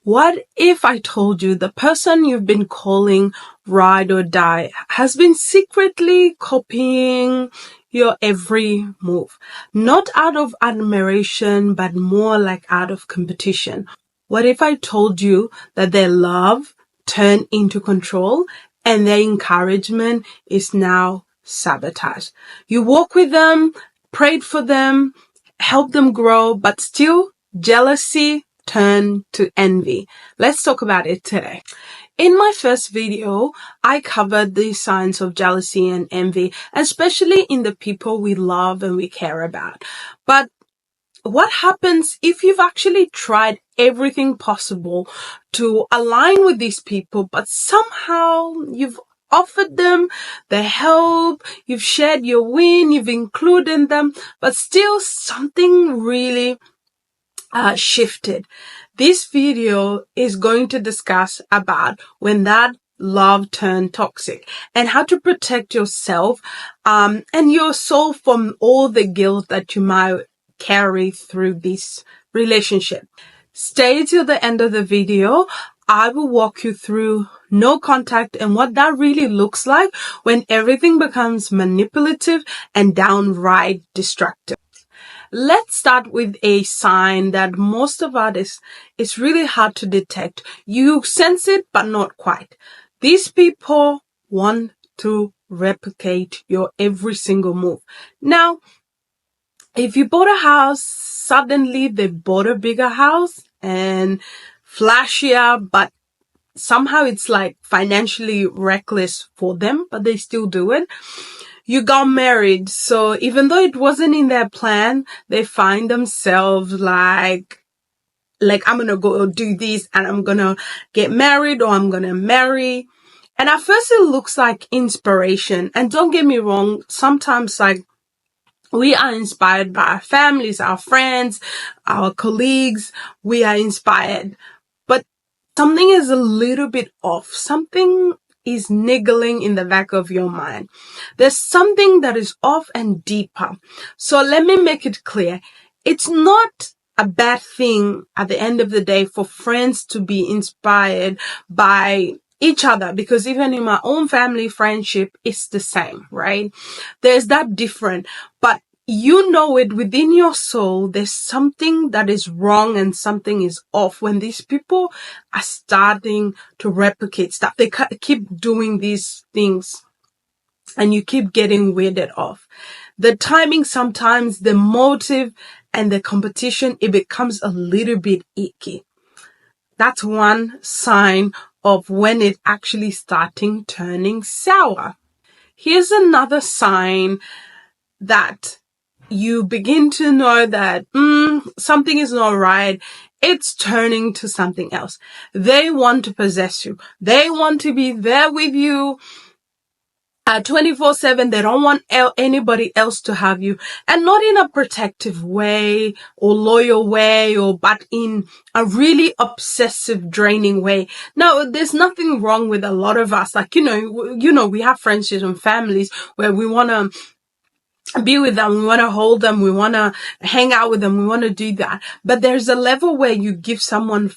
What if I told you the person you've been calling ride or die has been secretly copying your every move? Not out of admiration, but more like out of competition. What if I told you that their love turned into control and their encouragement is now sabotage? You walk with them, prayed for them, helped them grow, but still jealousy turned to envy. Let's talk about it today. In my first video, I covered the signs of jealousy and envy, especially in the people we love and we care about. But what happens if you've actually tried everything possible to align with these people, but somehow you've offered them the help, you've shared your win, you've included them, but still something really shifted? This video is going to discuss about when that love turned toxic and how to protect yourself and your soul from all the guilt that you might carry through this relationship. Stay till the end of the video. I will walk you through no contact and what that really looks like when everything becomes manipulative and downright destructive. Let's start with a sign that most of us is really hard to detect. You sense it, but not quite. These people want to replicate your every single move. Now, if you bought a house, suddenly they bought a bigger house and flashier, but somehow it's like financially reckless for them, but they still do it. You got married, so even though it wasn't in their plan, they find themselves like I'm gonna go do this and I'm gonna get married or I'm gonna marry. And at first it looks like inspiration. And don't get me wrong, sometimes we are inspired by our families, our friends, our colleagues. We are inspired. But something is a little bit off. Something is niggling in the back of your mind. There's something that is off and deeper. So let me make it clear. It's not a bad thing at the end of the day for friends to be inspired by each other, because even in my own family friendship, it's the same, right? There's that different, but you know it within your soul. There's something that is wrong and something is off when these people are starting to replicate stuff. They keep doing these things and you keep getting weirded off. The timing, sometimes the motive and the competition, it becomes a little bit icky. That's one sign of when it actually starting turning sour. Here's another sign that you begin to know that something is not right. It's turning to something else. They want to possess you. They want to be there with you 24/7. They don't want anybody else to have you, and not in a protective way or loyal way, but in a really obsessive, draining way. Now, there's nothing wrong with a lot of us. We have friendships and families where we want to be with them, we want to hold them, we want to hang out with them, we want to do that. But there's a level where you give someone,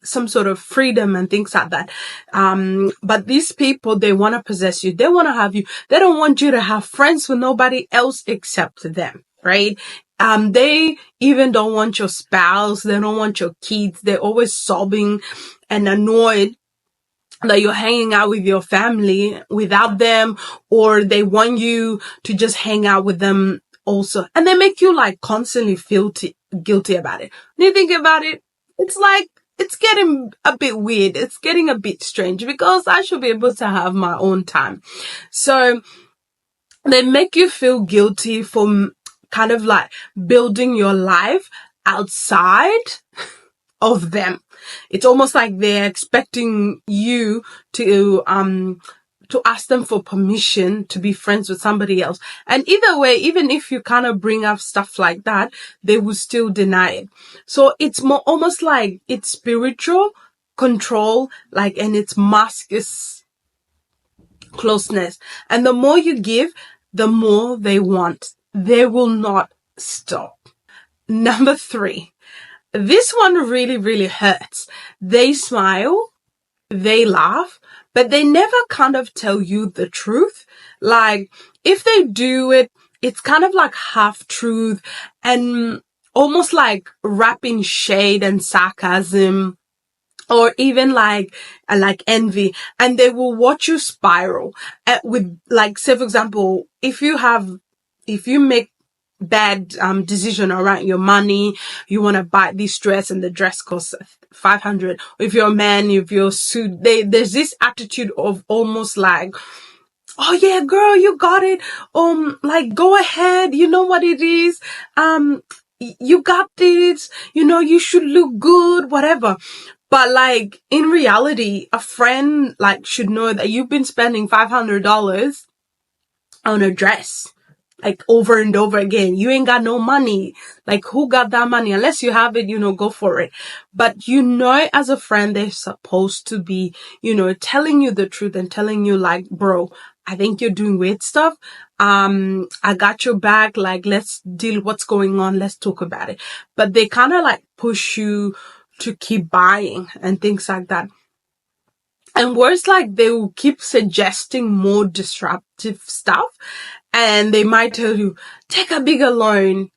some sort of freedom and things like that. But these people, they want to possess you. They want to have you. They don't want you to have friends with nobody else except them, right? They even don't want your spouse. They don't want your kids. They're always sobbing and annoyed that you're hanging out with your family without them, or they want you to just hang out with them also. And they make you constantly feel guilty about it. When you think about it, it's getting a bit weird. It's getting a bit strange because I should be able to have my own time. So they make you feel guilty for kind of building your life outside of them. It's almost like they're expecting you to ask them for permission to be friends with somebody else. And either way, even if you kind of bring up stuff like that, they will still deny it. So it's almost like it's spiritual control, and its mask is closeness. And the more you give, the more they want. They will not stop. Number 3. this one really, really hurts. They smile, they laugh, but they never kind of tell you the truth. Like, if they do it, it's kind of like half truth and almost like wrapping shade and sarcasm, or even like envy, and they will watch you spiral with, like, say for example, if you make bad decision around your money, you want to buy this dress and the dress costs 500. If you're a man, if you're suit, there's this attitude of almost like, oh yeah, girl, you got it. Like, go ahead. You know what it is. You got this. You know, you should look good, whatever. But like, in reality, a friend like should know that you've been spending $500 on a dress, like over and over again. You ain't got no money. Like, who got that money? Unless you have it, go for it. But as a friend, they're supposed to be, telling you the truth and telling you like, bro, I think you're doing weird stuff. I got your back. Like, let's deal what's going on. Let's talk about it. But they kind of like push you to keep buying and things like that. And worse, like, they will keep suggesting more disruptive stuff, and they might tell you, take a bigger loan,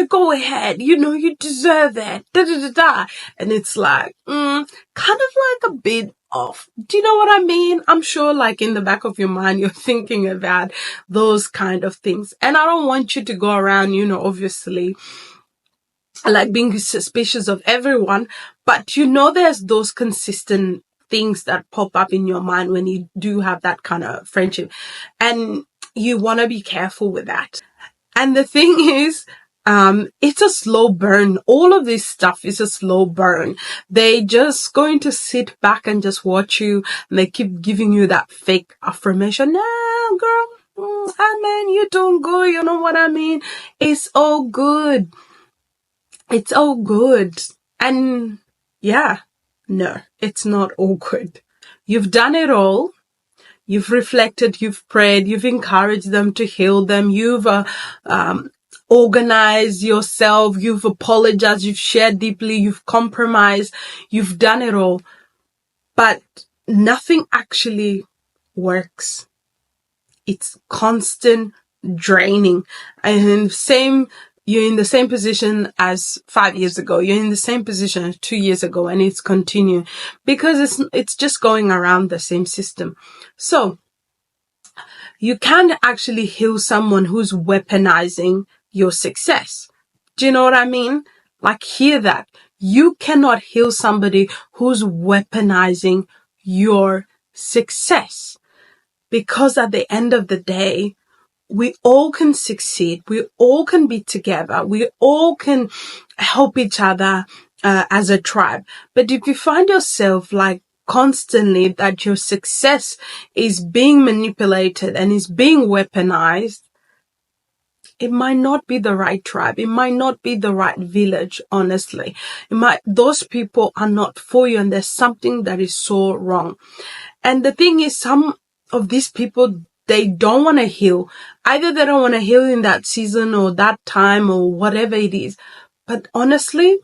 go ahead, you deserve it, da da da da. And it's like, kind of like a bit off. Do you know what I mean? I'm sure like in the back of your mind, you're thinking about those kind of things. And I don't want you to go around, obviously, like being suspicious of everyone, but there's those consistent things that pop up in your mind when you do have that kind of friendship, and you want to be careful with that. And the thing is, it's a slow burn. All of this stuff is a slow burn. They just going to sit back and just watch you, and they keep giving you that fake affirmation. No, girl, man, you doing good. You know what I mean? It's all good. It's all good. And yeah, no, it's not all good. You've done it all. You've reflected, you've prayed, you've encouraged them to heal them. You've organized yourself. You've apologized. You've shared deeply. You've compromised. You've done it all. But nothing actually works. It's constant draining. And you're in the same position as 5 years ago. You're in the same position as 2 years ago, and it's continuing because it's just going around the same system. So you can't actually heal someone who's weaponizing your success. Do you know what I mean? Like, hear that. You cannot heal somebody who's weaponizing your success, because at the end of the day, we all can succeed. We all can be together. We all can help each other as a tribe. But if you find yourself like constantly that your success is being manipulated and is being weaponized, it might not be the right tribe. It might not be the right village, honestly. Those people are not for you, and there's something that is so wrong. And the thing is, some of these people, they don't want to heal. Either they don't want to heal in that season or that time or whatever it is. But honestly,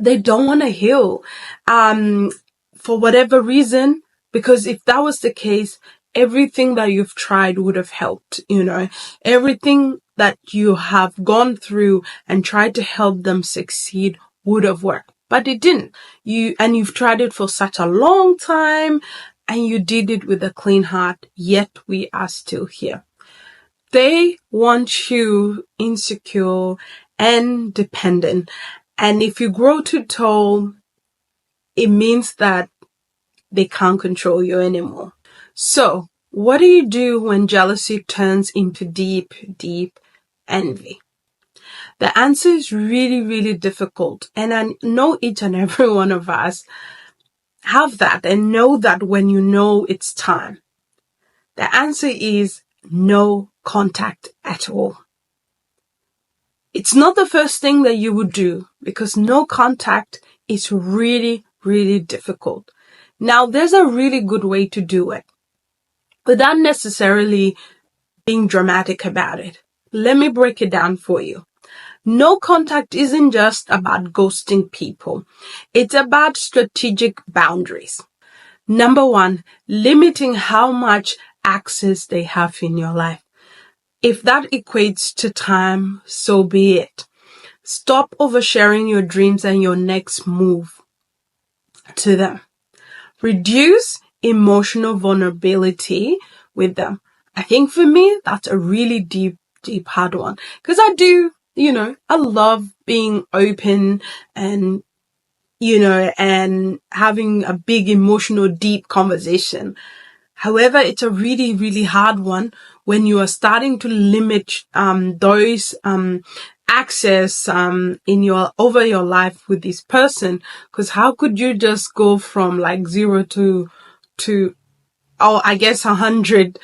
they don't want to heal for whatever reason. Because if that was the case, everything that you've tried would have helped, Everything that you have gone through and tried to help them succeed would have worked. But it didn't. You've tried it for such a long time, and you did it with a clean heart, yet we are still here. They want you insecure and dependent. And if you grow too tall, it means that they can't control you anymore. So, what do you do when jealousy turns into deep, deep envy? The answer is really, really difficult. And I know each and every one of us have that, and know that when you know it's time. The answer is no contact at all. It's not the first thing that you would do, because no contact is really, really difficult. Now, there's a really good way to do it without necessarily being dramatic about it. Let me break it down for you. No contact isn't just about ghosting people. It's about strategic boundaries. Number one, limiting how much access they have in your life. If that equates to time, so be it. Stop oversharing your dreams and your next move to them. Reduce emotional vulnerability with them. I think for me, that's a really deep, hard one. Because I love being open and, and having a big emotional, deep conversation. However, it's a really, really hard one when you are starting to limit those access over your life with this person. Because how could you just go from like 0 to 100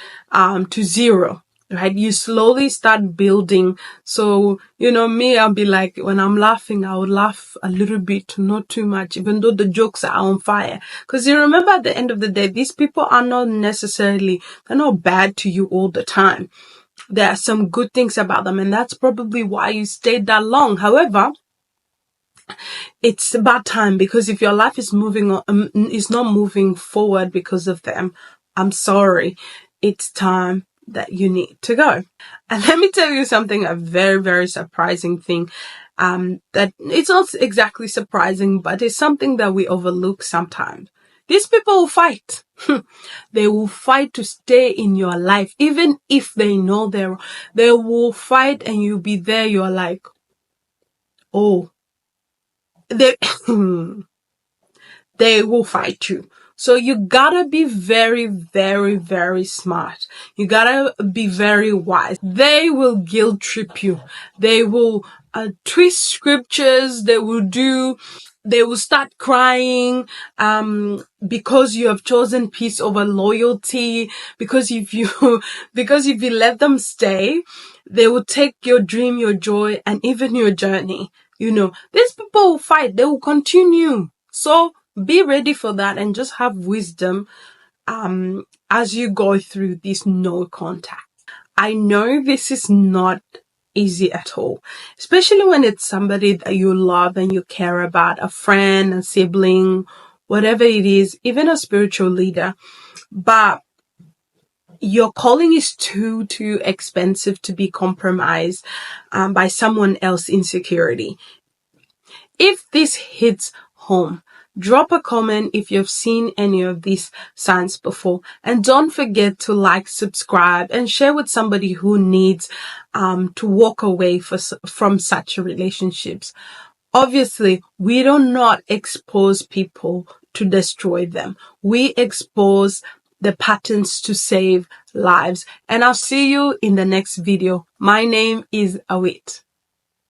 to 0? Right? You slowly start building. So, me, I'll be like, when I'm laughing, I would laugh a little bit, not too much, even though the jokes are on fire. Because you remember at the end of the day, these people are not they're not bad to you all the time. There are some good things about them, and that's probably why you stayed that long. However, it's about time, because if your life is is not moving forward because of them, I'm sorry, it's time that you need to go. And let me tell you something, a very, very surprising thing, that it's not exactly surprising, but it's something that we overlook sometimes. These people will fight. They will fight to stay in your life, even if they know they will fight, and you'll be there. You're like, oh, they they will fight you. So you gotta be very, very, very smart. You gotta be very wise. They will guilt trip you. They will twist scriptures. They will start crying because you have chosen peace over loyalty. Because if you let them stay, they will take your dream, your joy, and even your journey. These people will fight. They will continue. So be ready for that, and just have wisdom as you go through this no contact. I know this is not easy at all, especially when it's somebody that you love and you care about, a friend, a sibling, whatever it is, even a spiritual leader. But your calling is too expensive to be compromised by someone else's insecurity. If this hits home, drop a comment if you've seen any of these signs before. And don't forget to like, subscribe, and share with somebody who needs to walk away from such relationships. Obviously, we do not expose people to destroy them. We expose the patterns to save lives. And I'll see you in the next video. My name is Awit.